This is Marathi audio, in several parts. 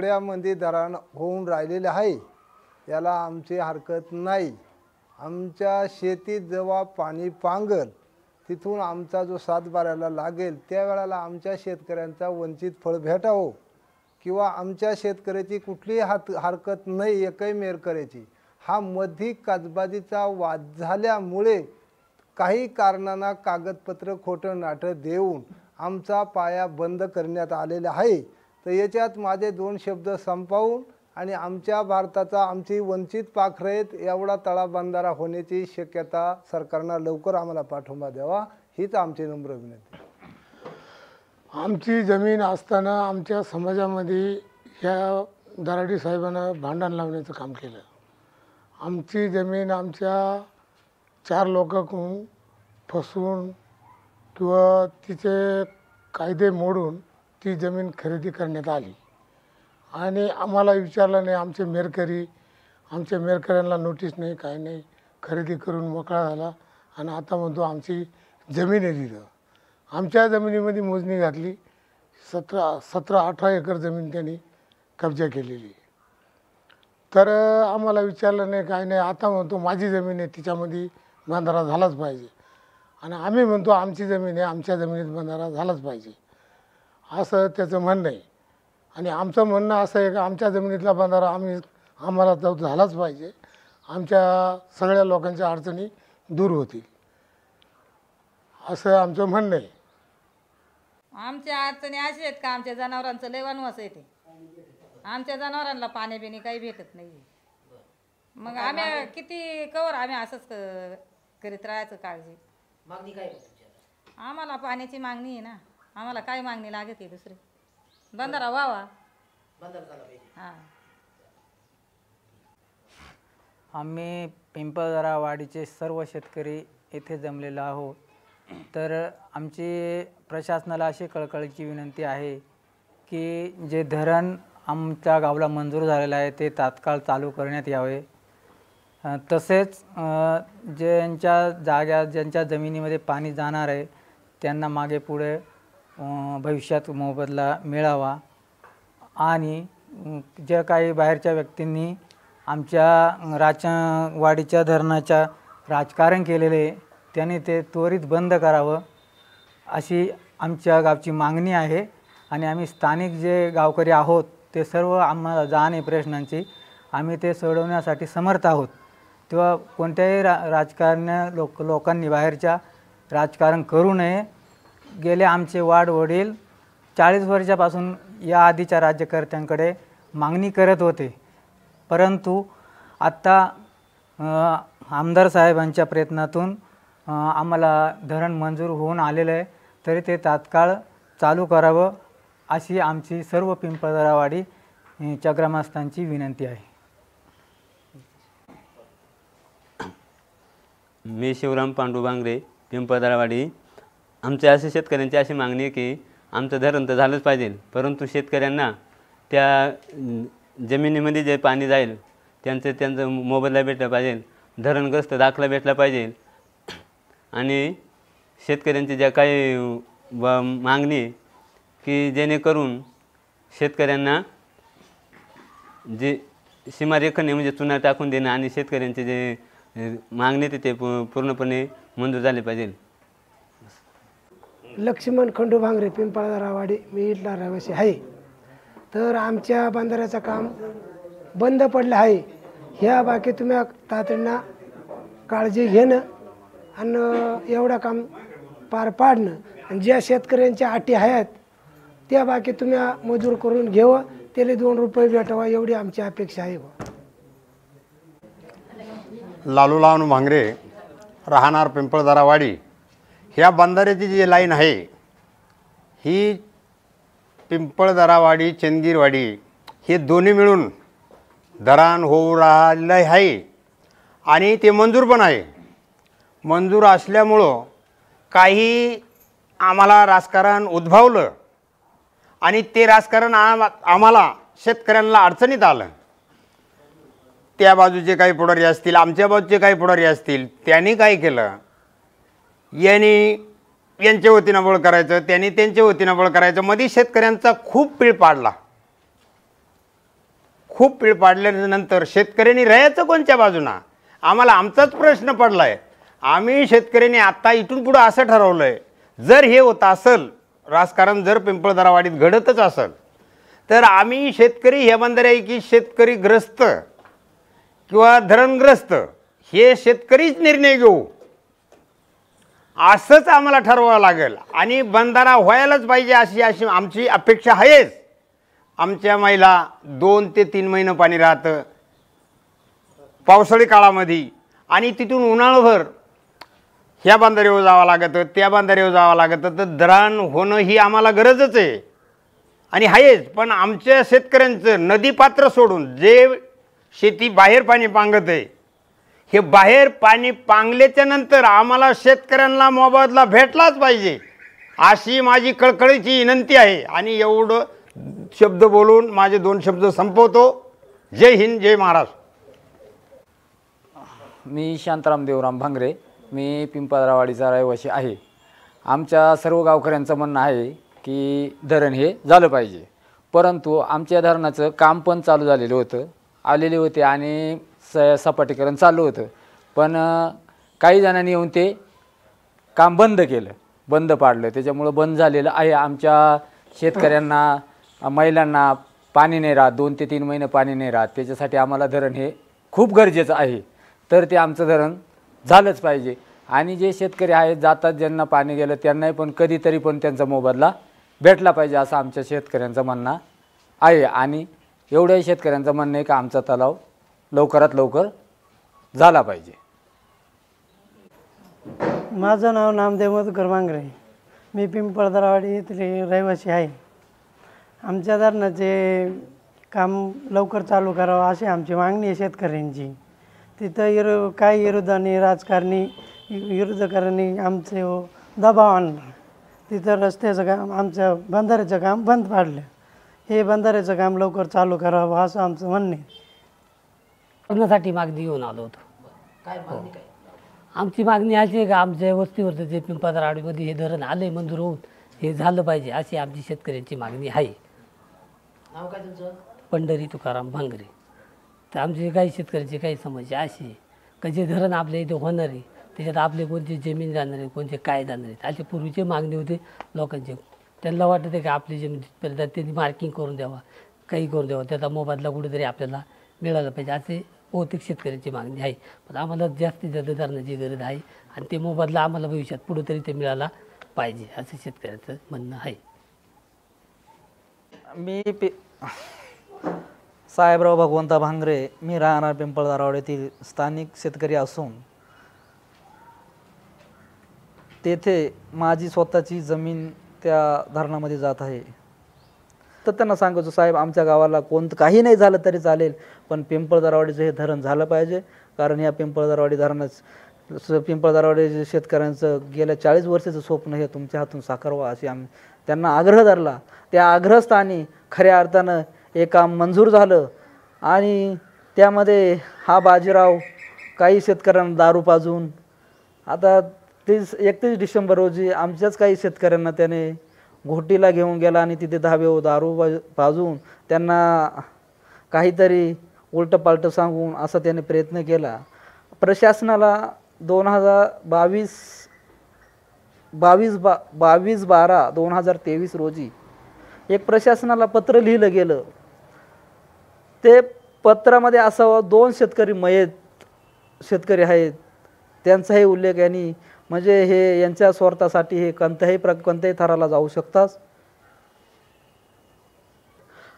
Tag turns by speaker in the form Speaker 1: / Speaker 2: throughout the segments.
Speaker 1: सगळ्यामध्ये धरण होऊन राहिलेले आहे, याला आमची हरकत नाही। आमच्या शेतीत जेव्हा पाणी पांगल तिथून आमचा जो सातबाऱ्याला लागेल त्यावेळेला आमच्या शेतकऱ्यांचा वंचित फळ भेटावं किंवा आमच्या शेतकऱ्याची कुठलीही हरकत नाही एकही मेरकऱ्याची। हा मधी काचबाजीचा वाद झाल्यामुळे काही कारणांना कागदपत्र खोटं नाटं देऊन आमचा पाया बंद करण्यात आलेला आहे। तर याच्यात माझे दोन शब्द संपवून आणि आमच्या भारताचा आमची वंचित पाखरेत एवढा तळाबंधारा होण्याची शक्यता सरकारनं लवकर आम्हाला पाठिंबा द्यावा हीच आमची नम्र विनंती।
Speaker 2: आमची जमीन असताना आमच्या समाजामध्ये ह्या दराडी साहेबांना भांडण लावण्याचं काम केलं। आमची जमीन आमच्या 4 लोकांकडून फसवून किंवा तिचे कायदे मोडून ती जमीन खरेदी करण्यात आली आणि आम्हाला विचारलं नाही। आमच्या मेरकऱ्यांना नोटीस नाही, काही नाही, खरेदी करून मोकळा झाला आणि आता म्हणतो आमची जमीन आहे तिथं। आमच्या जमिनीमध्ये मोजणी घातली, 17-18 एकर जमीन त्यांनी कब्जा केलेली। तर आम्हाला विचारलं नाही, काही नाही, आता म्हणतो माझी जमीन आहे तिच्यामध्ये बंधारा झालाच पाहिजे आणि आम्ही म्हणतो आमची जमीन आहे आमच्या जमिनीत बंधारा झालाच पाहिजे असं त्याचं म्हणणं आहे। आणि आमचं म्हणणं असं आहे की आमच्या जमिनीतला बंधारा आम्हाला तो झालाच पाहिजे, आमच्या सगळ्या लोकांच्या अडचणी दूर होतील असं आमचं म्हणणं आहे।
Speaker 3: आमच्या अडचणी अशी आहेत का आमच्या जनावरांचं लय वनवास येते, आमच्या जनावरांना पाणी बिणी काही भेटत नाही। मग आम्ही किती कवर आम्ही असंच करीत राहायचं काळजी।
Speaker 4: मागणी काय
Speaker 3: आम्हाला पाण्याची मागणी आहे ना, आम्हाला काय मागणी लागत आहे दुसरी? बंधारा व्हावा,
Speaker 4: बंधारा झाला पाहिजे।
Speaker 3: हां
Speaker 5: आम्ही पिंपळदरा वाडीचे सर्व शेतकरी येथे जमलेलो आहोत। तर आमची प्रशासनाला अशी कळकळीची विनंती आहे की जे धरण आमच्या गावाला मंजूर झालेलं आहे ते तात्काळ चालू करण्यात यावे। तसेच ज्यांच्या जमिनीमध्ये पाणी जाणार आहे त्यांना मागे पुढे भविष्यात मोबदला मिळावा आणि जे काही बाहेरच्या व्यक्तींनी आमच्या वाडीच्या धरणाच्या राजकारण केलेले त्यांनी ते त्वरित बंद करावं अशी आमच्या गावची मागणी आहे। आणि आम्ही स्थानिक जे गावकरी आहोत ते सर्व आम्हाला जाण आहे प्रश्नांची, आम्ही ते सोडवण्यासाठी समर्थ आहोत। तेव्हा कोणत्याही लोकांनी बाहेरच्या राजकारण करू नये। गेले आमचे वडील 40 वर्षापासून या आधीच्या राज्यकर्त्यांकडे मागणी करत होते, परंतु आत्ता आमदार साहेबांच्या प्रयत्नातून आम्हाला धरण मंजूर होऊन आलेलं आहे, तरी ते तात्काळ चालू करावं अशी आमची सर्व पिंपळदरावाडीच्या ग्रामस्थांची विनंती आहे।
Speaker 6: मी शिवराम पांडू बांगरे, पिंपळदरावाडी। आमच्या असे शेतकऱ्यांची अशी मागणी आहे की आमचं धरण तर झालंच पाहिजे, परंतु शेतकऱ्यांना त्या जमिनीमध्ये जे पाणी जाईल त्यांचं मोबदला भेटला पाहिजे, धरणग्रस्त दाखला भेटला पाहिजे आणि शेतकऱ्यांची ज्या काही मागणी की जेणेकरून शेतकऱ्यांना जे सीमारेखने म्हणजे चुना टाकून देणं आणि शेतकऱ्यांचे जे मागणी ते पूर्णपणे मंजूर झाले पाहिजे।
Speaker 7: लक्ष्मण खंडू भांगरे, पिंपळदरावाडी, मी इथला रहिवासी आहे। तर आमच्या बंधाऱ्याचं काम बंद पडलं आहे, ह्या बाकी तुम्ही तातडीनं काळजी घेणं आणि एवढं काम पार पाडणं आणि ज्या शेतकऱ्यांच्या अटी आहेत त्या बाकी तुम्ही मजूर करून घ्यावं, त्याला 2 रुपये भेटावा एवढी आमची अपेक्षा आहे।
Speaker 8: लालूलाल भांगरे, राहणार पिंपळदरावाडी। ह्या बंधाऱ्याची जी लाईन आहे ही पिंपळदरावाडी चंदगीरवाडी हे दोन्ही मिळून धरण होऊ राहिलं आहे आणि ते मंजूर पण आहे। मंजूर असल्यामुळं काही आम्हाला राजकारण उद्भवलं आणि ते राजकारण आम्हाला शेतकऱ्यांना अडचणीत आलं। त्या बाजूचे काही पुढारी असतील, आमच्या बाजूचे काही पुढारी असतील, त्यांनी काय केलं, यांच्या वतीनं बळ करायचं, त्यांनी त्यांच्या वतीनं बळ करायचं, मध्ये शेतकऱ्यांचा खूप पीळ पाडला। खूप पीळ पाडल्यानंतर शेतकऱ्यांनी राहायचं कोणत्या बाजूना? आम्हाला आमचाच प्रश्न पडला आहे. आम्ही शेतकऱ्यांनी आत्ता इथून पुढं असं ठरवलं आहे, जर हे होत असेल राजकारण, जर पिंपळदरावाडीत घडतच असेल, तर आम्ही शेतकरी हे बंदर आहे की शेतकरी ग्रस्त किंवा धरणग्रस्त हे शेतकरीच निर्णय घेऊ, असंच आम्हाला ठरवावं लागेल. आणि बंधारा व्हायलाच पाहिजे अशी अशी आमची अपेक्षा आहेच. आमच्या महिला 2 ते 3 महिने पाणी राहतं पावसाळी काळामध्ये, आणि तिथून उन्हाळभर ह्या बांधाऱ्यावर जावं लागतं, त्या बांधाऱ्यावर जावं लागतं. तर धरण होणं ही आम्हाला गरजच आहे आणि आहेच. पण आमच्या शेतकऱ्यांचं नदीपात्र सोडून जे शेती बाहेर पाणी पांगत आहे, हे बाहेर पाणी पांगल्याच्या नंतर आम्हाला शेतकऱ्यांना मोबदला भेटलाच पाहिजे अशी माझी कळकळीची विनंती आहे. आणि एवढं शब्द बोलून माझे 2 शब्द संपवतो. जय हिंद, जय महाराष्ट्र.
Speaker 9: मी शांताराम देवराम भांगरे, मी पिंपळदरावाडीचा रहिवासी आहे. आमच्या सर्व गावकऱ्यांचं म्हणणं आहे की धरण हे झालं पाहिजे, परंतु आमच्या धरणाचं काम पण चालू झालेलं होतं, आलेले होते आणि सपाटीकरण चालू होतं. पण काही जणांनी येऊन ते काम बंद केलं, बंद पाडलं. त्याच्यामुळं बंद झालेलं आहे. आमच्या शेतकऱ्यांना, महिलांना पाणी नाही राहत, 2 ते 3 महिने पाणी नाही राहत. त्याच्यासाठी आम्हाला धरण हे खूप गरजेचं आहे. तर ते आमचं धरण झालंच पाहिजे. आणि जे शेतकरी आहेत जातात, ज्यांना पाणी गेलं त्यांनाही पण कधीतरी पण त्यांचा मोबदला भेटला पाहिजे असं आमच्या शेतकऱ्यांचं म्हणणं आहे. आणि एवढ्याही शेतकऱ्यांचं म्हणणं आहे की आमचा तलाव लवकरात लवकर झाला पाहिजे.
Speaker 10: माझं नाव नामदेव मधुकर मांगरे, मी पिंपळदरावाडी येथील रहिवासी आहे. आमच्या धरणाचे काम लवकर चालू करावं अशी आमची मागणी आहे शेतकऱ्यांची. तिथं काही विरोधाने राजकारणी विरोधकांनी आमचे दबाव आणला. तिथं रस्त्याचं काम, आमच्या बंधाऱ्याचं काम बंद पाडलं. हे बंधाऱ्याचं काम लवकर चालू करावं असं आमचं म्हणणं आहे.
Speaker 11: करण्यासाठी मागणी घेऊन आलो होतो.
Speaker 4: काय मागणी काय?
Speaker 11: आमची मागणी अशी आहे का आमच्या वस्तीवरचं जे पिंपळदरावाडीमध्ये हे धरण आले मंजूर होऊन हे झालं पाहिजे अशी आमची शेतकऱ्यांची मागणी आहे.
Speaker 4: नाव काय तुमचं?
Speaker 11: पंढरी तुकाराम भांगरे. तर आमची काही शेतकऱ्याची काही समस्या अशी आहे का जे धरण आपल्या इथे होणार आहे त्याच्यात आपले कोणते जमीन जाणार आहे, कोणते काय जाणार आहेत असे पूर्वीचे मागणी होते लोकांचे. त्यांना वाटत आहे की आपली जमीन तिथपर्यंत त्यांनी मार्किंग करून द्यावा, काही करून द्यावा, त्याचा मोबदला कुठेतरी आपल्याला मिळाला पाहिजे असे बहुतेक शेतकऱ्यांची मागणी आहे. पण आम्हाला जास्तीत जास्त धरणाची गरज आहे आणि ते मोबदला आम्हाला भविष्यात पुढे तरी ते मिळाला पाहिजे असं शेतकऱ्याचं म्हणणं आहे.
Speaker 5: मी साहेबराव भगवंता भांगरे, मी राहणार पिंपळदरावाडीतील स्थानिक शेतकरी असून तेथे माझी स्वतःची जमीन त्या धरणामध्ये जात आहे. तर त्यांना सांगायचो, साहेब आमच्या गावाला काही नाही झालं तरी चालेल, पण पिंपळदरावाडीचं हे धरण झालं पाहिजे. कारण या पिंपळदरावाडी पिंपळदरावाडी शेतकऱ्यांचं गेल्या 40 वर्षाचं स्वप्न हे तुमच्या हातून साकारवा अशी आम्ही त्यांना आग्रह धरला. त्या आग्रहस्थानी खऱ्या अर्थानं हे काम मंजूर झालं. आणि त्यामध्ये हा बाजीराव काही शेतकऱ्यांना दारू पाजून, आता 31 डिसेंबर रोजी आमच्याच काही शेतकऱ्यांना त्याने घोटीला घेऊन गेला आणि तिथे धाबे दारू पाजून त्यांना काहीतरी उलटंपालटं सांगून असा त्याने प्रयत्न केला. प्रशासनाला 22/12/2023 रोजी एक प्रशासनाला पत्र लिहिलं गेलं. ते पत्रामध्ये असावं 2 शेतकरी मयत शेतकरी आहेत त्यांचाही उल्लेख यांनी, म्हणजे हे यांच्या स्वार्थासाठी हे कोणत्याही थराला जाऊ शकतात.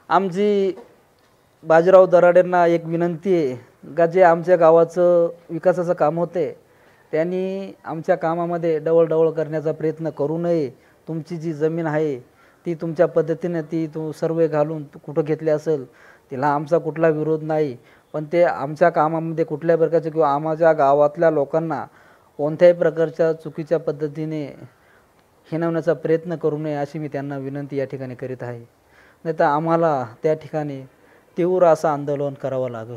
Speaker 5: आमची बाजीराव दराडेंना एक विनंती आहे का जे आमच्या गावाचं विकासाचं काम होते त्यांनी आमच्या कामामध्ये डवळ करण्याचा प्रयत्न करू नये. तुमची जी जमीन आहे ती तुमच्या पद्धतीने ती सर्वे घालून कुठं घेतली असेल तिला आमचा कुठला विरोध नाही, पण ते आमच्या कामामध्ये कुठल्या प्रकारचे किंवा आमच्या गावातल्या लोकांना कोणत्याही प्रकारच्या चुकीच्या पद्धतीने हिणवण्याचा प्रयत्न करू नये अशी मी त्यांना विनंती या ठिकाणी करीत आहे. नाही तर आम्हाला त्या ठिकाणी तीव्र असं आंदोलन करावं लागेल.